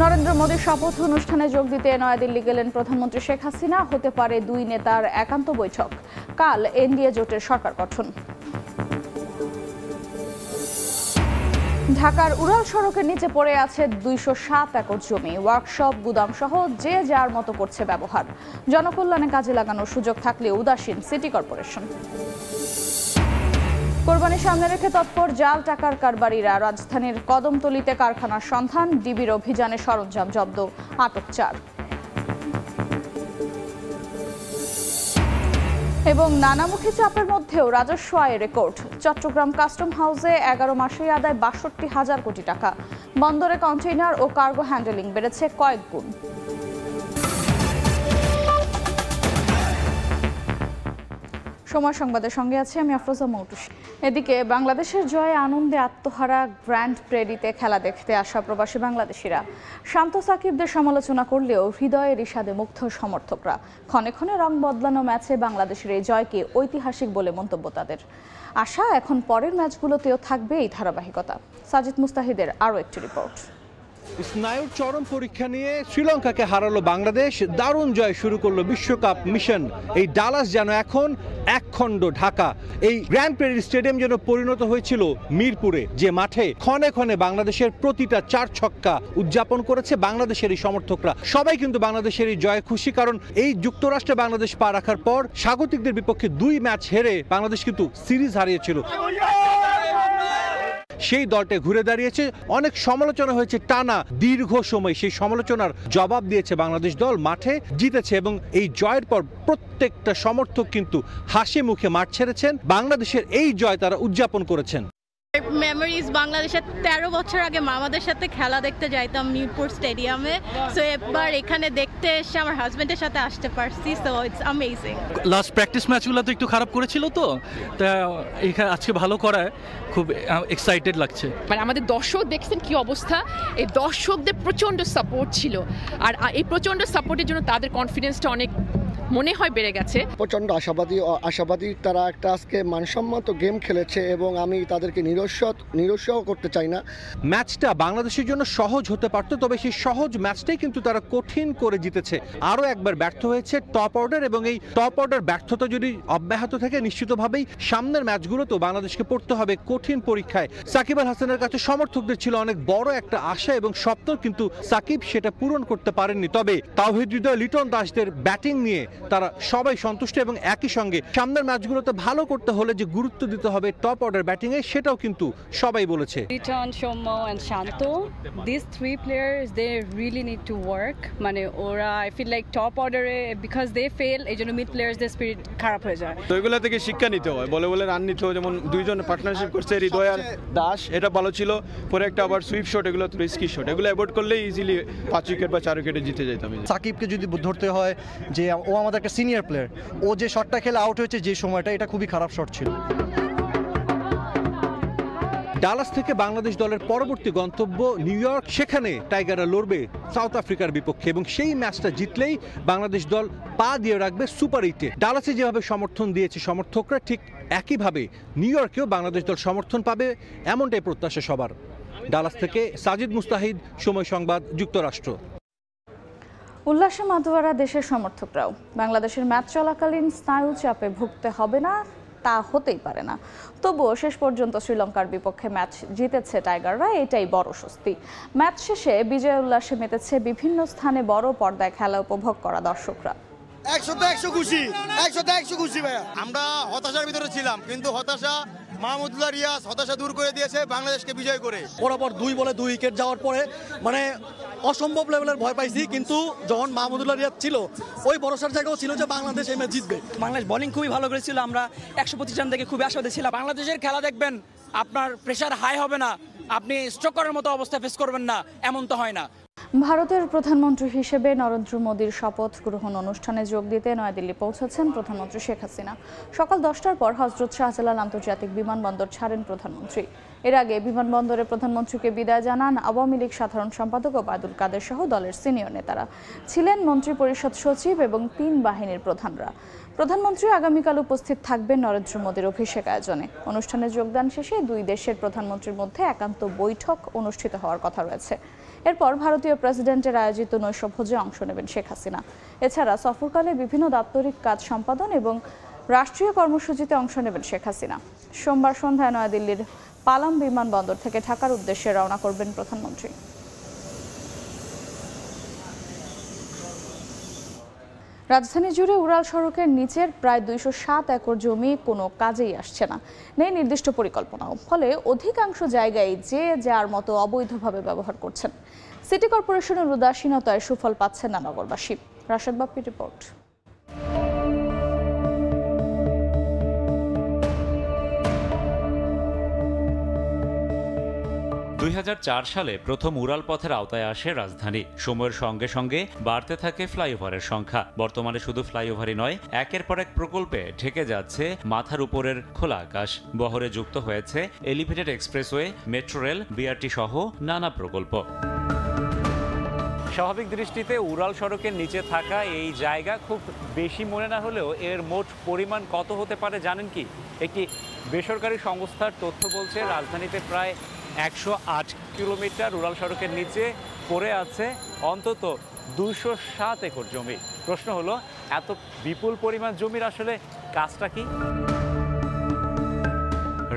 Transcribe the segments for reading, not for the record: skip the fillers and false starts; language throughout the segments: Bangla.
নরেন্দ্র মোদীর শপথ অনুষ্ঠানে যোগ দিতে নয়াদিল্লি গেলেন প্রধানমন্ত্রী শেখ হাসিনা। হতে পারে দুই নেতার একান্ত বৈঠক। কাল এনডিএ জোটের সরকার গঠন। ঢাকার উড়াল সড়কের নিচে পড়ে আছে ২০৭ একর জমি। ওয়ার্কশপ, গুদাম সহ যে যার মতো করছে ব্যবহার। জনকল্যাণে কাজে লাগানোর সুযোগ থাকলে উদাসীন সিটি কর্পোরেশন। কোরবানি সামনে রেখে তৎপর জাল টাকার কারবারিরা। রাজধানীর কদমতলীতে কারখানার সন্ধান। ডিবির অভিযানে সরঞ্জাম জব্দ, আটক ৪। এবং নানামুখী চাপের মধ্যেও রাজস্ব আয়ের রেকর্ড। চট্টগ্রাম কাস্টম হাউসে ১১ মাসেই আদায় ৬২,০০০ কোটি টাকা। বন্দরে কন্টেইনার ও কার্গো হ্যান্ডেলিং বেড়েছে কয়েক গুণ। সময় সংবাদের সঙ্গে আছে আমি আফরোজা মৌটুসী। এদিকে বাংলাদেশের জয়ে আনন্দে আত্মহারা গ্র্যান্ড প্রেরিতে খেলা দেখতে আসা প্রবাসী বাংলাদেশিরা শান্ত সাকিবদের সমালোচনা করলেও হৃদয়ের ইশাদে মুগ্ধ সমর্থকরা। ক্ষণে ক্ষণে রং বদলানো ম্যাচে বাংলাদেশের এই জয়কে ঐতিহাসিক বলে মন্তব্য তাদের। আশা এখন পরের ম্যাচগুলোতেও থাকবে এই ধারাবাহিকতা। সাজিদ মুস্তাহিদের আরও একটি রিপোর্ট। স্নায়ুর চরম পরীক্ষা নিয়ে শ্রীলঙ্কাকে হারালো বাংলাদেশ। দারুণ জয় শুরু করলো বিশ্বকাপ মিশন। এই ডালাস যেন এখন একখণ্ড ঢাকা। এই গ্র্যান্ড প্রেরি স্টেডিয়াম যেন পরিণত হয়েছিল মিরপুরে, যে মাঠে ক্ষণে ক্ষণে বাংলাদেশের প্রতিটা ৪ ছক্কা উদযাপন করেছে বাংলাদেশের এই সমর্থকরা। সবাই কিন্তু বাংলাদেশের এই জয়ে খুশি, কারণ এই যুক্তরাষ্ট্রে বাংলাদেশ পা রাখার পর স্বাগতিকদের বিপক্ষে ২ ম্যাচ হেরে বাংলাদেশ কিন্তু সিরিজ হারিয়েছিল। সেই দলটা ঘুরে দাঁড়িয়েছে। অনেক সমালোচনা হয়েছে টানা দীর্ঘ সময়, সেই সমালোচনার জবাব দিয়েছে বাংলাদেশ দল, মাঠে জিতেছে। এবং এই জয়ের পর প্রত্যেকটা সমর্থক কিন্তু হাসি মুখে মাঠ ছেড়েছেন। বাংলাদেশের এই জয় তারা উদযাপন করেছেন। মেমোরিজ বাংলাদেশের ১৩ বছর আগে মামাদের সাথে খেলা দেখতে যাইতাম মিরপুর স্টেডিয়ামে। সো এবার এখানে দেখতে এসে আমার হাজবেন্ডের সাথে আসতে পারছি। So it's amazing. Last practice ম্যাচগুলো তো একটু খারাপ করেছিল, তো এখানে আজকে ভালো করায় খুব এক্সাইটেড লাগছে। মানে আমাদের দর্শক দেখছেন কি অবস্থা। এই দর্শকদের প্রচণ্ড সাপোর্ট ছিল, আর এই প্রচণ্ড সাপোর্টের জন্য তাদের কনফিডেন্সটা অনেক মনে হয় বেড়ে গেছে। প্রচণ্ড আশাবাদী তারা একটা আজকে মানসম্মত গেম খেলেছে এবং আমি তাদেরকে নিরুৎসাহ করতে চাই না। ম্যাচটা বাংলাদেশের জন্য সহজ হতে পারত, তবে সেই সহজ ম্যাচটাই কিন্তু তারা কঠিন করে জিতেছে। আরও একবার ব্যর্থ হয়েছে টপ অর্ডার, এবং এই টপ অর্ডার ব্যর্থতা যদি অব্যাহত থাকে নিশ্চিতভাবেই সামনের ম্যাচগুলোতেও বাংলাদেশকে পড়তে হবে কঠিন পরীক্ষায়। সাকিব আল হাসানের কাছে সমর্থকদের ছিল অনেক বড় একটা আশা এবং স্বপ্ন, কিন্তু সাকিব সেটা পূরণ করতে পারেননি। তবে তাওহিদ হৃদয়, লিটন দাসদের ব্যাটিং নিয়ে তারা সবাই সন্তুষ্ট, এবং একই সঙ্গে সামনের ম্যাচগুলোতে ভালো করতে হলে যে গুরুত্ব দিতে হবে টপ অর্ডার ব্যাটিং এ, সেটাও কিন্তু সবাই বলেছে। Liton, Soumya and Shanto, these 3 players they really need to work। মানে ওরা I feel like টপ অর্ডারে because they fail, এইজন্য মিড প্লেয়ারসদের স্পিরিট খারাপ হয়ে যায়। তো এগুলা থেকে শিক্ষা নিতে হয়, বলে রান নিতে হয়। যেমন দুইজন পার্টনারশিপ করছে, হৃদয় আর দাস, এটা ভালো ছিল। পরে একটা আবার সুইপ শট, এগুলো তো রিস্কি শট, এগুলো অ্যাভয়েড করলে ইজিলি 5 উইকেট বা 4 উইকেটে জিতে যেতাম। সাকিবকে যদি ধরতে হয় যে ও আমাদের একটা সিনিয়র প্লেয়ার, ও যে শটটা খেলে আউট হয়েছে যে সময়টা, এটা খুবই খারাপ শট ছিল। ডালাস থেকে বাংলাদেশ দলের পরবর্তী গন্তব্য নিউ ইয়র্ক। সেখানে টাইগাররা লড়বে সাউথ আফ্রিকার বিপক্ষে, এবং সেই ম্যাচটা জিতলেই বাংলাদেশ দল পা দিয়ে রাখবে সুপার 8-এ। ডালাসে যেভাবে সমর্থন দিয়েছে সমর্থকরা, ঠিক একইভাবে নিউ ইয়র্কেও বাংলাদেশ দল সমর্থন পাবে, এমনটাই প্রত্যাশা সবার। ডালাস থেকে সাজিদ মুস্তাহিদ, সময় সংবাদ, যুক্তরাষ্ট্র। উল্লাসে মাতোয়ারা দেশের সমর্থকরাও। বাংলাদেশের ম্যাচ চলাকালীন স্নায়ু চাপে ভুগতে হবে না, তা হতেই পারে না। তবুও শেষ পর্যন্ত শ্রীলঙ্কার বিপক্ষে ম্যাচ জিতেছে টাইগাররা, এটাই বড় স্বস্তি। ম্যাচ শেষে বিজয় উল্লাসে মেতেছে বিভিন্ন স্থানে বড় পর্দায় খেলা উপভোগ করা দর্শকরা। 100 খুশি, 100 খুশি ভাইয়া। আমরা হতাশার ভিতরে ছিলাম, কিন্তু হতাশা মাহমুদুল্লাহ রিয়াজ হতাশা দূর করে দিয়েছে বাংলাদেশকে বিজয় করে। পরপর 2 বলে 2 উইকেট যাওয়ার পরে মানে অসম্ভব লেভেলের ভয় পাইছি, কিন্তু যখন মাহমুদুল্লাহ রিয়াজ ছিল ওই ভরসার জায়গাও ছিল যে বাংলাদেশ এই ম্যাচ জিতবে। বাংলাদেশ বোলিং খুবই ভালো করেছিল, আমরা 125 রান থেকে খুবই আশাবাদী ছিলাম। বাংলাদেশের খেলা দেখবেন, আপনার প্রেশার হাই হবে না, আপনি স্ট্রোক করার মতো অবস্থা ফেস করবেন না, এমন তো হয় না। ভারতের প্রধানমন্ত্রী হিসেবে নরেন্দ্র মোদীর শপথ গ্রহণ অনুষ্ঠানে যোগ দিতে নয়াদিল্লি পৌঁছেছেন প্রধানমন্ত্রী শেখ হাসিনা। সকাল 10টার পর হযরত শাহজালাল আন্তর্জাতিক বিমানবন্দর ছাড়েন প্রধানমন্ত্রী। এর আগে বিমানবন্দরে প্রধানমন্ত্রীকে বিদায় জানান আওয়ামী লীগ সাধারণ সম্পাদক ওবায়দুল কাদের সহ দলের সিনিয়র নেতারা। ছিলেন মন্ত্রিপরিষদ সচিব এবং 3 বাহিনীর প্রধানরা। প্রধানমন্ত্রী আগামীকাল উপস্থিত থাকবেন নরেন্দ্র মোদীর অভিষেক আয়োজনে। অনুষ্ঠানে যোগদান শেষে 2 দেশের প্রধানমন্ত্রীর মধ্যে একান্ত বৈঠক অনুষ্ঠিত হওয়ার কথা রয়েছে। এরপর ভারতীয় প্রেসিডেন্টের আয়োজিত নৈশভোজে অংশ নেবেন শেখ হাসিনা। এছাড়া সফরকালে বিভিন্ন দাপ্তরিক কাজ সম্পাদন এবং রাষ্ট্রীয় কর্মসূচিতে অংশ নেবেন শেখ হাসিনা। সোমবার সন্ধ্যায় নয়াদিল্লির পালাম বিমানবন্দর থেকে ঢাকার উদ্দেশ্যে রওনা করবেন প্রধানমন্ত্রী। রাজধানী জুড়ে উড়াল সড়কের নিচের প্রায় 207 একর জমি কোনো কাজেই আসছে না, নেই নির্দিষ্ট পরিকল্পনাও। ফলে অধিকাংশ জায়গায় যে যার মতো অবৈধভাবে ব্যবহার করছেন। সিটি কর্পোরেশনের উদাসীনতায় সুফল পাচ্ছেন না নগরবাসী। রাশেদ বাপ্পির রিপোর্ট। 2004 সালে প্রথম উড়াল পথের আওতায় আসে রাজধানী। সময়ের সঙ্গে সঙ্গে বাড়তে থাকে ফ্লাইওভারের সংখ্যা। বর্তমানে শুধু ফ্লাইওভারই নয়, একের পর এক প্রকল্পে ঢেকে যাচ্ছে মাথার উপরের খোলা আকাশ। বহরে যুক্ত হয়েছে elevated expressway, metro rail, BRT সহ নানা প্রকল্প। স্বাভাবিক দৃষ্টিতে উড়াল সড়কের নিচে থাকা এই জায়গা খুব বেশি মনে না হলেও এর মোট পরিমাণ কত হতে পারে জানেন কি? একটি বেসরকারি সংস্থার তথ্য বলছে রাজধানীতে প্রায় 108 কিলোমিটার উড়াল সড়কের নিচে পড়ে আছে অন্তত 207 একর জমি। প্রশ্ন হলো, এত বিপুল পরিমাণ জমির আসলে কাজটা কি?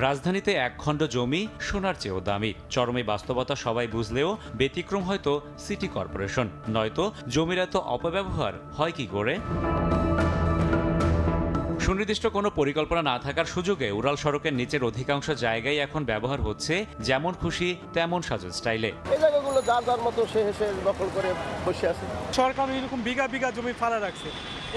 রাজধানীতে এক খণ্ড জমি সোনার চেয়েও দামি। চরমে বাস্তবতা সবাই বুঝলেও ব্যতিক্রম হয়তো সিটি কর্পোরেশন। নয়তো জমির এত অপব্যবহার হয় কি করে? সুনির্দিষ্ট কোনো পরিকল্পনা না থাকার সুযোগে উড়াল সড়কের নিচের অধিকাংশ জায়গায় এখন ব্যবহার হচ্ছে যেমন খুশি তেমন সাজের স্টাইলে। এই জায়গাগুলো যার যার মতো সে দখল করে বসে আছে। সরকার এরকম বিঘা বিঘা জমি ফালা রাখছে,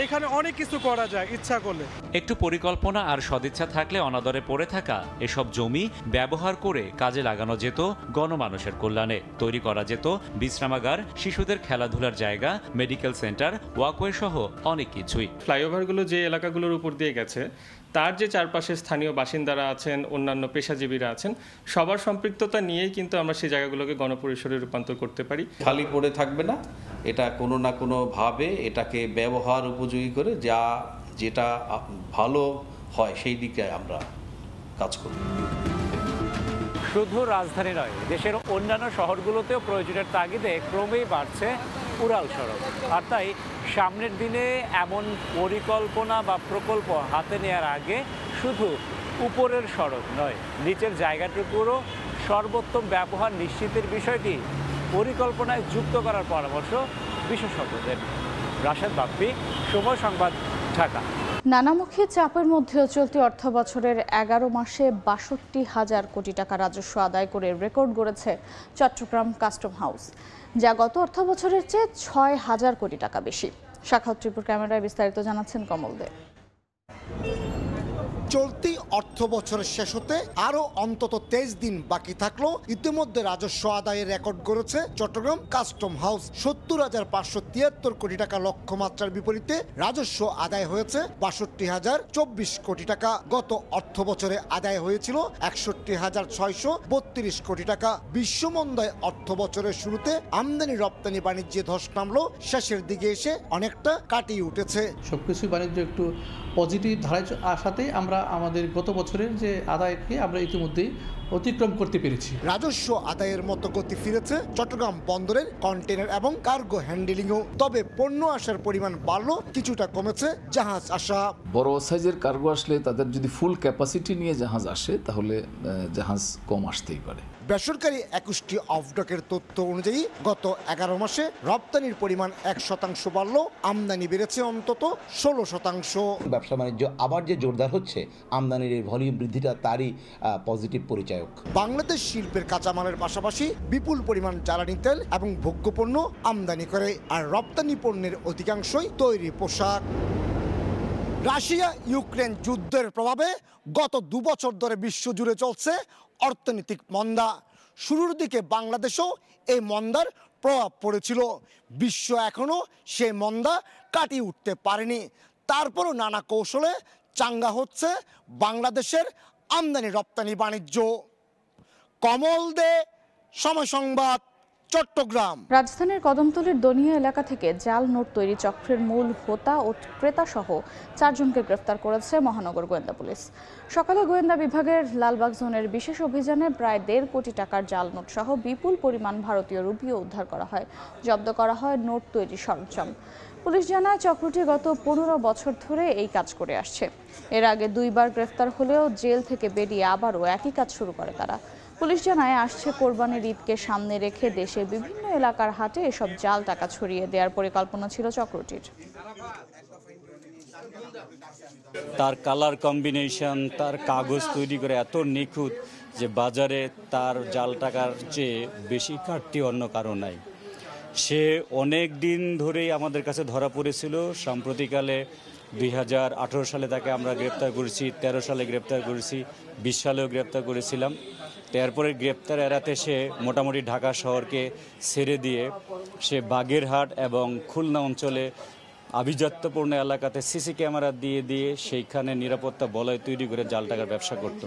এখানে অনেক কিছু করা যায় ইচ্ছা করলে। একটু পরিকল্পনা আর সদিচ্ছা থাকলে অনাদরে পড়ে থাকা এসব জমি ব্যবহার করে কাজে লাগানো যেত গণমানুষের কল্যাণে। তৈরি করা যেত বিশ্রামাগার, শিশুদের খেলাধুলার জায়গা, মেডিকেল সেন্টার, ওয়াকওয়ে সহ অনেক কিছুই। ফ্লাইওভারগুলো যে এলাকাগুলোর উপর দিয়ে গেছে, তার যে চারপাশে স্থানীয় বাসিন্দারা আছেন, অন্যান্য পেশাজীবীরা আছেন, সবার সম্পৃক্ততা নিয়েই কিন্তু আমরা সেই জায়গাগুলোকে গণপরিসরে রূপান্তর করতে পারি। খালি পড়ে থাকবে না, এটা কোনো না কোনোভাবে এটাকে ব্যবহার উপযোগী করে যেটা ভালো হয় সেই দিকে আমরা কাজ করব। শুধু রাজধানী নয়, দেশের অন্যান্য শহরগুলোতেও প্রয়োজনের তাগিদে ক্রমেই বাড়ছে উড়াল সড়ক। আর তাই সামনের দিনে এমন পরিকল্পনা বা প্রকল্প হাতে নেওয়ার আগে শুধু উপরের সড়ক নয়, নিচের জায়গাটুকুরও সর্বোত্তম ব্যবহার নিশ্চিতের বিষয়টি পরিকল্পনায় যুক্ত করার পরামর্শ বিশেষজ্ঞদের। রাশেদ বাপ্পি, সময় সংবাদ, ঢাকা। নানামুখী চাপের মধ্যেও চলতি অর্থ বছরের 11 মাসে 62,000 কোটি টাকা রাজস্ব আদায় করে রেকর্ড গড়েছে চট্টগ্রাম কাস্টম হাউস, যা গত অর্থ বছরের চেয়ে 6,000 কোটি টাকা বেশি। শাখাউত ত্রিপুর ক্যামেরায় বিস্তারিত জানাচ্ছেন কমল দে। চলতি অর্থ বছরের শেষ হতে আরো অন্তত 23 দিন বাকি থাকলো ইতিমধ্যে রাজস্ব আদায়ের রেকর্ড গড়েছে চট্টগ্রাম কাস্টম হাউস। 70,573 কোটি টাকা লক্ষ্যমাত্রার বিপরীতে রাজস্ব আদায় হয়েছে 62,024 কোটি টাকা। গত অর্থ বছরে আদায় হয়েছিল 61,632 কোটি টাকা। বিশ্বমন্দায় অর্থ বছরের শুরুতে আমদানি রপ্তানি বাণিজ্যে ধস নামলো, শেষের দিকে এসে অনেকটা কাটিয়ে উঠেছে। সবকিছু বাণিজ্য একটু পজিটিভ ধারায় আসাতেই আমরা আমাদের গত বছরের যে আদায়কে আমরা ইতিমধ্যেই অতিক্রম করতে পেরেছি। রাজস্ব আদায়ের মতো গতি ফিরেছে চট্টগ্রাম বন্দরের কন্টেনার এবং কার্গো হ্যান্ডেলিংও। তবে পণ্য আসার পরিমাণ বাড়লো, কিছুটা কমেছে জাহাজ আসা। বড় সাইজের কার্গো আসলে তাদের যদি ফুল ক্যাপাসিটি নিয়ে জাহাজ আসে তাহলে জাহাজ কম আসতেই পারে। বেসরকারি 21টি অফডকের তথ্য অনুযায়ী গত 11 মাসে রপ্তানির পরিমাণ 1% বাড়লো, আমদানি বেড়েছে অন্তত 16%। ব্যবসা বাণিজ্য আবার যে জোরদার হচ্ছে, আমদানির এই ভলিউম বৃদ্ধিটা তারই পজিটিভ পরিচায়ক। বাংলাদেশ শিল্পের কাঁচামালের পাশাপাশি বিপুল পরিমাণ জ্বালানি তেল এবং ভোগ্যপণ্য আমদানি করে, আর রপ্তানি পণ্যের অধিকাংশই তৈরি পোশাক। রাশিয়া ইউক্রেন যুদ্ধের প্রভাবে গত 2 বছর ধরে বিশ্বজুড়ে চলছে অর্থনৈতিক মন্দা। শুরুর দিকে বাংলাদেশেও এই মন্দার প্রভাব পড়েছিল। বিশ্ব এখনও সেই মন্দা কাটিয়ে উঠতে পারেনি। তারপরও নানা কৌশলে চাঙ্গা হচ্ছে বাংলাদেশের আমদানি রপ্তানি বাণিজ্য। কমল দে, সময় সংবাদ, চট্টগ্রাম। রাজধানীর কদমতলীর দনিয়া এলাকা থেকে জাল নোট তৈরি চক্রের মূল হোতা ও ক্রেতা সহ 4 জনকে গ্রেফতার করেছে মহানগর গোয়েন্দা পুলিশ। সকালে গোয়েন্দা বিভাগের লালবাগ জোনের বিশেষ অভিযানে প্রায় 1.5 কোটি টাকার জাল নোট সহ বিপুল পরিমাণ ভারতীয় রুপিও উদ্ধার করা হয়। জব্দ করা হয় নোট তৈরি সরঞ্জাম। পুলিশ জানায় চক্রটি গত 15 বছর ধরে এই কাজ করে আসছে। এর আগে 2 বার গ্রেফতার হলেও জেল থেকে বেরিয়ে আবারও একই কাজ শুরু করে তারা। পুলিশ জানায় আসছে কোরবানির ঈদকে সামনে রেখে দেশের বিভিন্ন এলাকার হাটে এসব জাল টাকা ছড়িয়ে দেওয়ার পরিকল্পনা ছিল চক্রটির। তার কালার কম্বিনেশন, তার কাগজ তৈরি করে এত নিখুঁত যে বাজারে তার জাল টাকার চেয়ে বেশি কাটতি অন্য কারো নাই। সে অনেক দিন ধরেই আমাদের কাছে ধরা পড়েছিল। সাম্প্রতিককালে 2018 সালে তাকে আমরা গ্রেপ্তার করেছি, 13 সালে গ্রেপ্তার করেছি, 20 সালেও গ্রেপ্তার করেছিলাম। তারপরে গ্রেপ্তার এড়াতে সে মোটামুটি ঢাকা শহরকে ছেড়ে দিয়ে সে বাগেরহাট এবং খুলনা অঞ্চলে আভিজাত্যপূর্ণ এলাকাতে সিসি ক্যামেরা দিয়ে সেইখানে নিরাপত্তা বলয় তৈরি করে জাল টাকার ব্যবসা করত।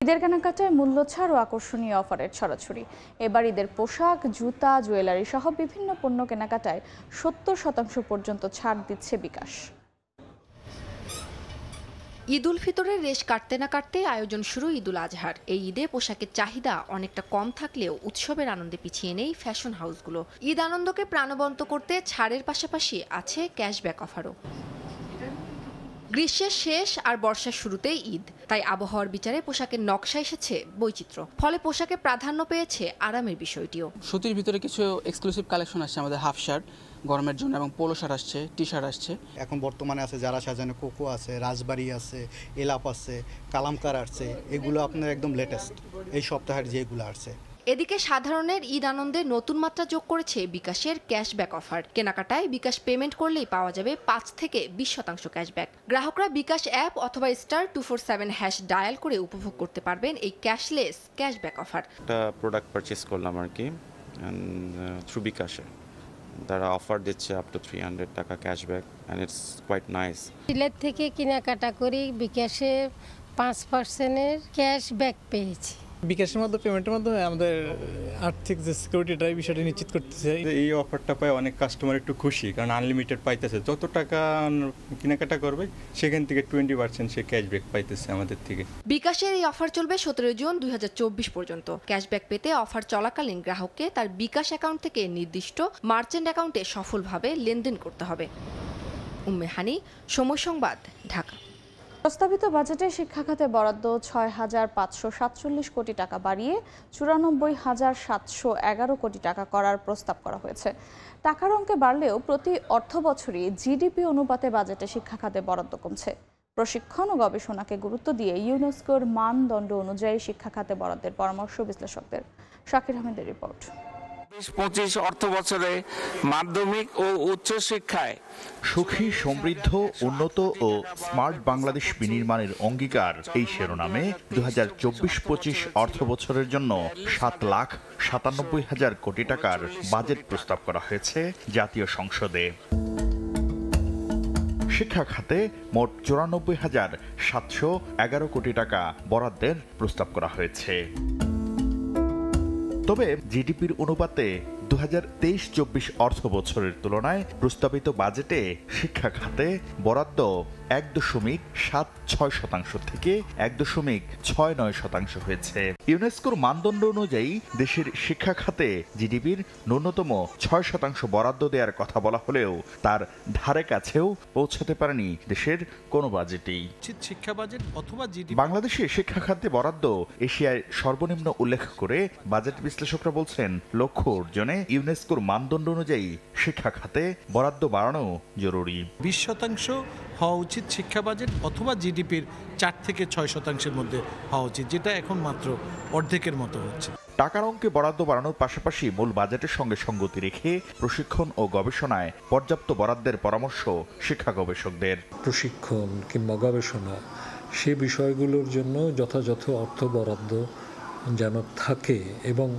ঈদের কেনাকাটায় মূল্য ছাড় ও আকর্ষণীয় অফারের ছড়াছড়ি। এবার ঈদের পোশাক, জুতা, জুয়েলারি সহ বিভিন্ন পণ্য কেনাকাটায় 70% পর্যন্ত ছাড় দিচ্ছে বিকাশ। ঈদ উল ফিতরের রেশ কাটতে না কাটতে আয়োজন শুরু ঈদ উল আজহার। এই ঈদে পোশাকের চাহিদা অনেকটা কম থাকলেও উৎসবের আনন্দে পিছিয়ে নেই ফ্যাশন হাউসগুলো। ঈদ আনন্দকে প্রাণবন্ত করতে ছাড়ের পাশাপাশি আছে ক্যাশব্যাক অফারও। গ্রীষ্মের শেষ আর বর্ষার শুরুতেই ঈদ, তাই আবহাওয়ার বিচারে পোশাকের নকশা এসেছে বৈচিত্র্য। ফলে পোশাকে প্রাধান্য পেয়েছে আরামের বিষয়টিও। সুতির ভিতরে কিছু এক্সক্লুসিভ কালেকশন আসছে, আমাদের হাফ শার্ট গরমের জন্য এবং পোলো শার্ট আসছে, টি শার্ট আসছে। এখন বর্তমানে আছে যারা সাজানো কোকো আছে, রাজবাড়ি আছে, এলাপ আছে, কালামকার আছে, এগুলো আপনার একদম লেটেস্ট এই সপ্তাহের যেগুলো আসছে। এদিকে সাধারণের ঈদ আনন্দে নতুন মাত্রা যোগ করেছে বিকাশের ক্যাশব্যাক অফার। কেনাকাটায় বিকাশ পেমেন্ট করলেই পাওয়া যাবে 5 থেকে 20% ক্যাশব্যাক। গ্রাহকরা বিকাশ অ্যাপ অথবা *247# ডায়াল করে উপভোগ করতে পারবেন এই ক্যাশলেস ক্যাশব্যাক অফার। একটা প্রোডাক্ট পারচেস করলাম আর কি থ্রু বিকাশে, তারা অফার দিচ্ছে আপ টু 300 টাকা cashback and it's quite nice. Sylhet থেকে কেনাকাটা করি, বিকাশে 5% ক্যাশব্যাক পেয়েছি। বিকাশের মাধ্যমে পেমেন্টের মাধ্যমে আমাদের আর্থিক যে সিকিউরিটিটা এই বিষয়টা নিশ্চিত করতেছে। এই অফারটা পায় অনেক কাস্টমার একটু খুশি, কারণ আনলিমিটেড পাইতেছে। যত টাকা কেনাকাটা করবে সেখান থেকে 20% সে ক্যাশব্যাক পাইতেছে আমাদের থেকে। বিকাশের এই অফার চলবে 17 জুন 2024 পর্যন্ত। ক্যাশব্যাক পেতে অফার চলাকালীন গ্রাহককে তার বিকাশ অ্যাকাউন্ট থেকে নির্দিষ্ট মার্চেন্ট অ্যাকাউন্টে সফলভাবে লেনদেন করতে হবে। উম্মে হানি, সময় সংবাদ, ঢাকা। প্রস্তাবিত বাজেটে শিক্ষা খাতে বরাদ্দ 6,547 কোটি টাকা বাড়িয়ে 94,711 কোটি টাকা করার প্রস্তাব করা হয়েছে। টাকার অঙ্কে বাড়লেও প্রতি অর্থবছরই জিডিপি অনুপাতে বাজেটে শিক্ষা খাতে বরাদ্দ কমছে। প্রশিক্ষণ ও গবেষণাকে গুরুত্ব দিয়ে ইউনেস্কোর মানদণ্ড অনুযায়ী শিক্ষা খাতে বরাদ্দের পরামর্শ বিশ্লেষকদের। শাকির আহমেদের রিপোর্ট। 20-25 অর্থ বছরে মাধ্যমিক ও উচ্চ শিক্ষায় সুখী, সমৃদ্ধ, উন্নত ও স্মার্ট বাংলাদেশ বিনির্মাণের অঙ্গীকার এই শিরোনামে 2024-25 অর্থ বছরের জন্য 7,97,000 কোটি টাকার বাজেট প্রস্তাব করা হয়েছে জাতীয় সংসদে। শিক্ষা খাতে মোট 94,711 কোটি টাকা বরাদ্দের প্রস্তাব করা হয়েছে। তবে জিডিপির অনুপাতে 2023-24 অর্থ বছরের তুলনায় প্রস্তাবিত বাজেটে শিক্ষা খাতে বরাদ্দ 1.76% থেকে 1.69% হয়েছে। ইউনেস্কোর মানদণ্ড অনুযায়ী দেশের শিক্ষা খাতে জিডিপির ন্যূনতম 6% বরাদ্দ দেওয়ার কথা বলা হলেও তার ধারে কাছেও পৌঁছাতে পারেনি দেশের কোনো বাজেটেই। শিক্ষা বাজেট অথবা জিডিপি বাংলাদেশে শিক্ষা খাতে বরাদ্দ এশিয়ায় সর্বনিম্ন উল্লেখ করে বাজেট বিশ্লেষকরা বলছেন, লক্ষ্য অর্জনে ইউনেস্কোর মানদণ্ড অনুযায়ী শিক্ষা খাতে বরাদ্দ বাড়ানো জরুরি। 20% হওয়া উচিত শিক্ষা বাজেট অথবা জিডিপির 4 থেকে 6%-এর মধ্যে হওয়া উচিত, যেটা এখন মাত্র অর্ধেকের মতো হচ্ছে। টাকার অঙ্কে বরাদ্দ বাড়ানোর পাশাপাশি মূল বাজেটের সঙ্গে সঙ্গতি রেখে প্রশিক্ষণ ও গবেষণায় পর্যাপ্ত বরাদ্দের পরামর্শ শিক্ষা গবেষকদের। প্রশিক্ষণ কিংবা গবেষণা সে বিষয়গুলোর জন্য যথাযথ অর্থ বরাদ্দ যেন থাকে এবং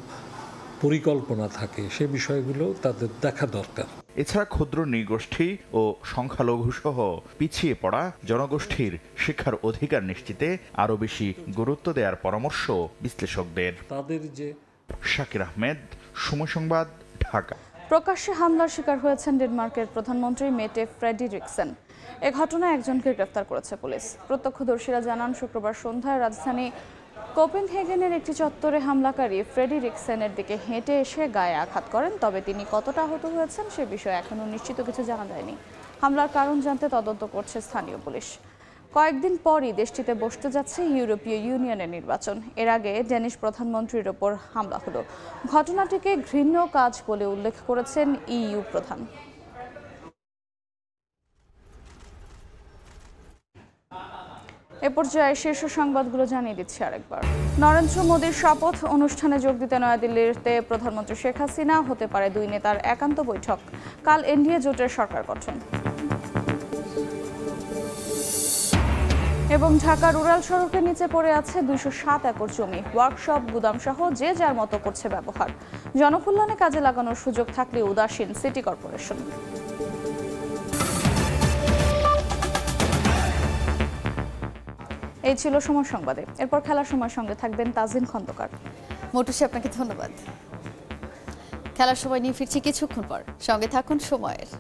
পরিকল্পনা থাকে, সে বিষয়গুলো তাদের দেখা দরকার। এছাড়া ক্ষুদ্র নৃগোষ্ঠী ও সংখ্যালঘু সহ পিছিয়ে পড়া জনগোষ্ঠীর শিক্ষার অধিকার নিশ্চিতে আরও বেশি গুরুত্ব দেওয়ার পরামর্শ বিশ্লেষকদের। তাদের যে শাকির আহমেদ, সময় সংবাদ, ঢাকা। প্রকাশ্যে হামলার শিকার হয়েছেন ডেনমার্কের প্রধানমন্ত্রী মেটে ফ্রেডরিকসেন। এ ঘটনায় একজনকে গ্রেফতার করেছে পুলিশ। প্রত্যক্ষদর্শীরা জানান, শুক্রবার সন্ধ্যায় রাজধানী কোপেনহেগেনের একটি চত্বরে হামলাকারী ফ্রেডরিকসেনের দিকে হেঁটে এসে গায়ে আঘাত করেন। তবে তিনি কতটা আহত হয়েছেন সে বিষয়ে এখনও নিশ্চিত কিছু জানা যায়নি। হামলার কারণ জানতে তদন্ত করছে স্থানীয় পুলিশ। কয়েকদিন পরই দেশটিতে বসতে যাচ্ছে ইউরোপীয় ইউনিয়নের নির্বাচন। এর আগে ডেনিশ প্রধানমন্ত্রীর ওপর হামলা হলো। ঘটনাটিকে ঘৃণ্য কাজ বলে উল্লেখ করেছেন ইইউ প্রধান। এ পর্যায়ে শীর্ষ সংবাদগুলো জানিয়ে দিচ্ছি আরেকবার। নরেন্দ্র মোদীর শপথ অনুষ্ঠানে যোগ দিতে নয়াদিল্লিতে প্রধানমন্ত্রী শেখ হাসিনা। হতে পারে দুই নেতার একান্ত বৈঠক। কাল এনডিএ জোটের সরকার গঠন। এবং ঢাকার উড়াল সড়কের নিচে পড়ে আছে 207 একর জমি। ওয়ার্কশপ, গুদাম সহ যে যার মতো করছে ব্যবহার। জনকল্যাণে কাজে লাগানোর সুযোগ থাকলে উদাসীন সিটি কর্পোরেশন। এই ছিল সময় সংবাদে। এরপর খেলার সময় সঙ্গে থাকবেন তাজিন খন্দকার। মোটুসি, আপনাকে ধন্যবাদ। খেলার সময় নিয়ে ফিরছি কিছুক্ষণ পর, সঙ্গে থাকুন সময়ের।